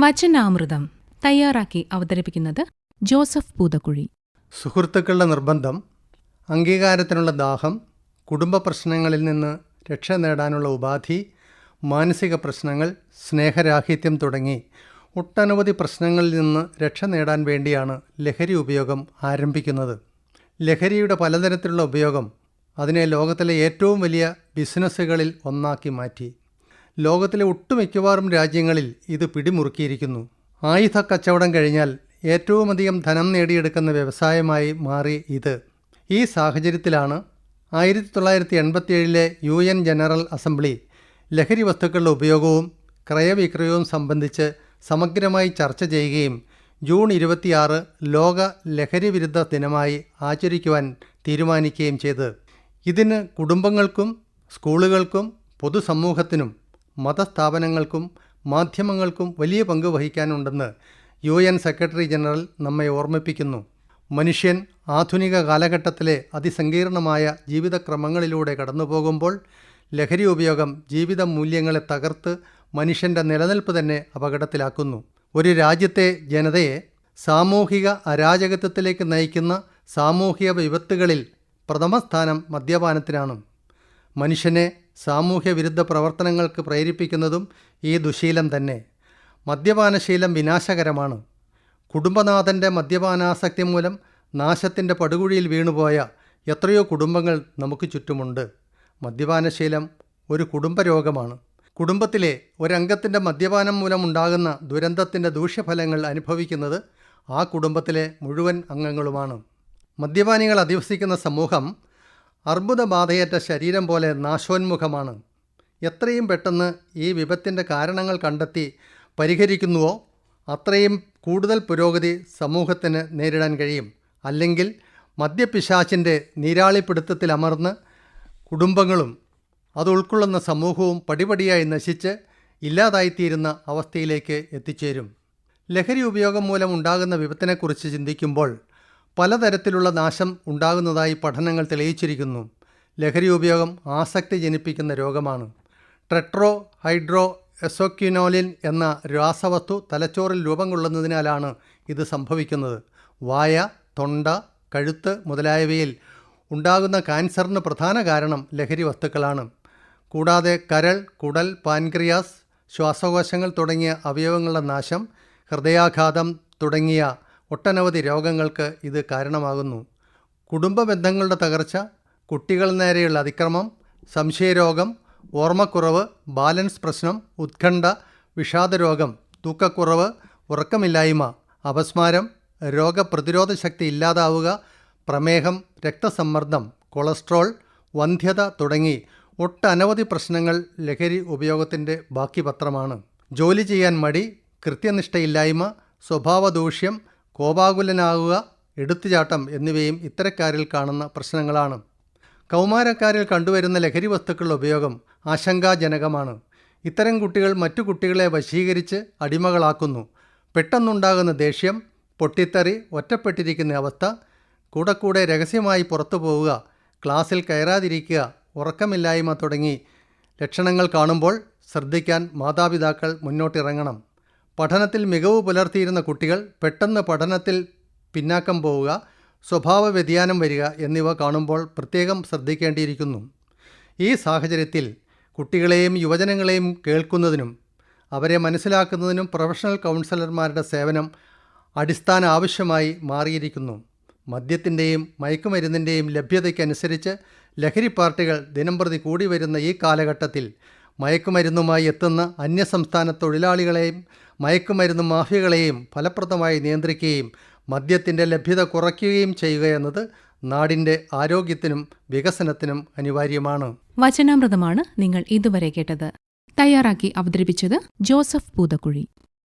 വചനാമൃതം തയ്യാറാക്കി അവതരിപ്പിക്കുന്നത് ജോസഫ് പൂതക്കുഴി. സുഹൃത്തുക്കളുടെ നിർബന്ധം, അംഗീകാരത്തിനുള്ള ദാഹം, കുടുംബ പ്രശ്നങ്ങളിൽ നിന്ന് രക്ഷ നേടാനുള്ള ഉപാധി, മാനസിക പ്രശ്നങ്ങൾ, സ്നേഹരാഹിത്യം തുടങ്ങി ഒട്ടനവധി പ്രശ്നങ്ങളിൽ നിന്ന് രക്ഷ നേടാൻ വേണ്ടിയാണ് ലഹരി ഉപയോഗം ആരംഭിക്കുന്നത്. ലഹരിയുടെ പലതരത്തിലുള്ള ഉപയോഗം അതിനെ ലോകത്തിലെ ഏറ്റവും വലിയ ബിസിനസ്സുകളിൽ ഒന്നാക്കി മാറ്റി. ലോകത്തിലെ ഒട്ടുമിക്കവാറും രാജ്യങ്ങളിൽ ഇത് പിടിമുറുക്കിയിരിക്കുന്നു. ആയുധ കച്ചവടം കഴിഞ്ഞാൽ ഏറ്റവുമധികം ധനം നേടിയെടുക്കുന്ന വ്യവസായമായി മാറി ഇത്. ഈ സാഹചര്യത്തിലാണ് 1987 UN ജനറൽ അസംബ്ലി ലഹരി വസ്തുക്കളുടെ ഉപയോഗവും ക്രയവിക്രയവും സംബന്ധിച്ച് സമഗ്രമായി ചർച്ച ചെയ്യുകയും ജൂൺ 26 ലോക ലഹരി വിരുദ്ധ ദിനമായി ആചരിക്കുവാൻ തീരുമാനിക്കുകയും ചെയ്തത്. ഇതിന് കുടുംബങ്ങൾക്കും സ്കൂളുകൾക്കും പൊതുസമൂഹത്തിനും മതസ്ഥാപനങ്ങൾക്കും മാധ്യമങ്ങൾക്കും വലിയ പങ്ക് വഹിക്കാനുണ്ടെന്ന് UN സെക്രട്ടറി ജനറൽ നമ്മെ ഓർമ്മിപ്പിക്കുന്നു. മനുഷ്യൻ ആധുനിക കാലഘട്ടത്തിലെ അതിസങ്കീർണമായ ജീവിതക്രമങ്ങളിലൂടെ കടന്നുപോകുമ്പോൾ ലഹരി ഉപയോഗം ജീവിത മൂല്യങ്ങളെ തകർത്ത് മനുഷ്യൻ്റെ നിലനിൽപ്പ് തന്നെ അപകടത്തിലാക്കുന്നു. ഒരു രാജ്യത്തെ ജനതയെ സാമൂഹിക അരാജകത്വത്തിലേക്ക് നയിക്കുന്ന സാമൂഹിക വിപത്തുകളിൽ പ്രഥമ സ്ഥാനം മദ്യപാനത്തിനാണ്. മനുഷ്യനെ സാമൂഹ്യ വിരുദ്ധ പ്രവർത്തനങ്ങൾക്ക് പ്രേരിപ്പിക്കുന്നതും ഈ ദുശീലം തന്നെ. മദ്യപാനശീലം വിനാശകരമാണ്. കുടുംബനാഥൻ്റെ മദ്യപാനാസക്തി മൂലം നാശത്തിൻ്റെ പടുകുഴിയിൽ വീണുപോയ എത്രയോ കുടുംബങ്ങൾ നമുക്ക് ചുറ്റുമുണ്ട്. മദ്യപാനശീലം ഒരു കുടുംബരോഗമാണ്. കുടുംബത്തിലെ ഒരംഗത്തിൻ്റെ മദ്യപാനം മൂലമുണ്ടാകുന്ന ദുരന്തത്തിൻ്റെ ദൂഷ്യഫലങ്ങൾ അനുഭവിക്കുന്നത് ആ കുടുംബത്തിലെ മുഴുവൻ അംഗങ്ങളുമാണ്. മദ്യപാനികൾ അധിവസിക്കുന്ന സമൂഹം അർബുദബാധയേറ്റ ശരീരം പോലെ നാശോന്മുഖമാണ്. എത്രയും പെട്ടെന്ന് ഈ വിപത്തിൻ്റെ കാരണങ്ങൾ കണ്ടെത്തി പരിഹരിക്കുന്നുവോ അത്രയും കൂടുതൽ പുരോഗതി സമൂഹത്തിന് നേരിടാൻ കഴിയും. അല്ലെങ്കിൽ മദ്യപിശാചിൻ്റെ നീരാളിപ്പിടുത്തത്തിലമർന്ന് കുടുംബങ്ങളും അത് ഉൾക്കൊള്ളുന്ന സമൂഹവും പടിപടിയായി നശിച്ച് ഇല്ലാതായിത്തീരുന്ന അവസ്ഥയിലേക്ക് എത്തിച്ചേരും. ലഹരി ഉപയോഗം മൂലം ഉണ്ടാകുന്ന വിപത്തിനെക്കുറിച്ച് ചിന്തിക്കുമ്പോൾ പലതരത്തിലുള്ള നാശം ഉണ്ടാകുന്നതായി പഠനങ്ങൾ തെളിയിച്ചിരിക്കുന്നു. ലഹരി ഉപയോഗം ആസക്തി ജനിപ്പിക്കുന്ന രോഗമാണ്. ടെട്രോ ഹൈഡ്രോ എസോക്വിനോലിൻ എന്ന രാസവസ്തു തലച്ചോറിൽ രൂപം കൊള്ളുന്നതിനാലാണ് ഇത് സംഭവിക്കുന്നത്. വായ, തൊണ്ട, കഴുത്ത് മുതലായവയിൽ ഉണ്ടാകുന്ന ക്യാൻസറിന് പ്രധാന കാരണം ലഹരി വസ്തുക്കളാണ്. കൂടാതെ കരൾ, കുടൽ, പാൻക്രിയാസ്, ശ്വാസകോശങ്ങൾ തുടങ്ങിയ അവയവങ്ങളുടെ നാശം, ഹൃദയാഘാതം തുടങ്ങിയ ഒട്ടനവധി രോഗങ്ങൾക്ക് ഇത് കാരണമാകുന്നു. കുടുംബ ബന്ധങ്ങളുടെ തകർച്ച, കുട്ടികൾ നേരെയുള്ള അതിക്രമം, സംശയരോഗം, ഓർമ്മക്കുറവ്, ബാലൻസ് പ്രശ്നം, ഉത്കണ്ഠ, വിഷാദരോഗം, തൂക്കക്കുറവ്, ഉറക്കമില്ലായ്മ, അപസ്മാരം, രോഗപ്രതിരോധ ശക്തി ഇല്ലാതാവുക, പ്രമേഹം, രക്തസമ്മർദ്ദം, കൊളസ്ട്രോൾ, വന്ധ്യത തുടങ്ങി ഒട്ടനവധി പ്രശ്നങ്ങൾ ലഹരി ഉപയോഗത്തിൻ്റെ ബാക്കി പത്രമാണ്. ജോലി ചെയ്യാൻ മടി, കൃത്യനിഷ്ഠയില്ലായ്മ, സ്വഭാവദൂഷ്യം, കോപാകുലനാകുക, എടുത്തുചാട്ടം എന്നിവയും ഇത്തരക്കാരിൽ കാണുന്ന പ്രശ്നങ്ങളാണ്. കൗമാരക്കാരിൽ കണ്ടുവരുന്ന ലഹരി വസ്തുക്കളുടെ ഉപയോഗം ആശങ്കാജനകമാണ്. ഇത്തരം കുട്ടികൾ മറ്റു കുട്ടികളെ വശീകരിച്ച് അടിമകളാക്കുന്നു. പെട്ടെന്നുണ്ടാകുന്ന ദേഷ്യം, പൊട്ടിത്തെറി, ഒറ്റപ്പെട്ടിരിക്കുന്ന അവസ്ഥ, കൂടെ രഹസ്യമായി പുറത്തു പോവുക, ക്ലാസ്സിൽ കയറാതിരിക്കുക, ഉറക്കമില്ലായ്മ തുടങ്ങി ലക്ഷണങ്ങൾ കാണുമ്പോൾ ശ്രദ്ധിക്കാൻ മാതാപിതാക്കൾ മുന്നോട്ടിറങ്ങണം. പഠനത്തിൽ മികവ് പുലർത്തിയിരുന്ന കുട്ടികൾ പെട്ടെന്ന് പഠനത്തിൽ പിന്നാക്കം പോവുക, സ്വഭാവ വ്യതിയാനം വരിക എന്നിവ കാണുമ്പോൾ പ്രത്യേകം ശ്രദ്ധിക്കേണ്ടിയിരിക്കുന്നു. ഈ സാഹചര്യത്തിൽ കുട്ടികളെയും യുവജനങ്ങളെയും കേൾക്കുന്നതിനും അവരെ മനസ്സിലാക്കുന്നതിനും പ്രൊഫഷണൽ കൗൺസിലർമാരുടെ സേവനം അടിസ്ഥാന ആവശ്യമായി മാറിയിരിക്കുന്നു. മദ്യത്തിൻ്റെയും മയക്കുമരുന്നിൻ്റെയും ലഭ്യതയ്ക്കനുസരിച്ച് ലഹരി പാർട്ടികൾ ദിനംപ്രതി കൂടി വരുന്ന ഈ കാലഘട്ടത്തിൽ മയക്കുമരുന്നുമായി എത്തുന്ന അന്യസംസ്ഥാന തൊഴിലാളികളെയും മയക്കുമരുന്ന് മാഫിയകളെയും ഫലപ്രദമായി നിയന്ത്രിക്കുകയും മദ്യത്തിൻ്റെ ലഭ്യത കുറയ്ക്കുകയും ചെയ്യുക എന്നത് നാടിൻ്റെ ആരോഗ്യത്തിനും വികസനത്തിനും അനിവാര്യമാണ്. വചനാമൃതമാണ് നിങ്ങൾ ഇതുവരെ കേട്ടത്. തയ്യാറാക്കി അവതരിപ്പിച്ചത് ജോസഫ് പൂതക്കുഴി.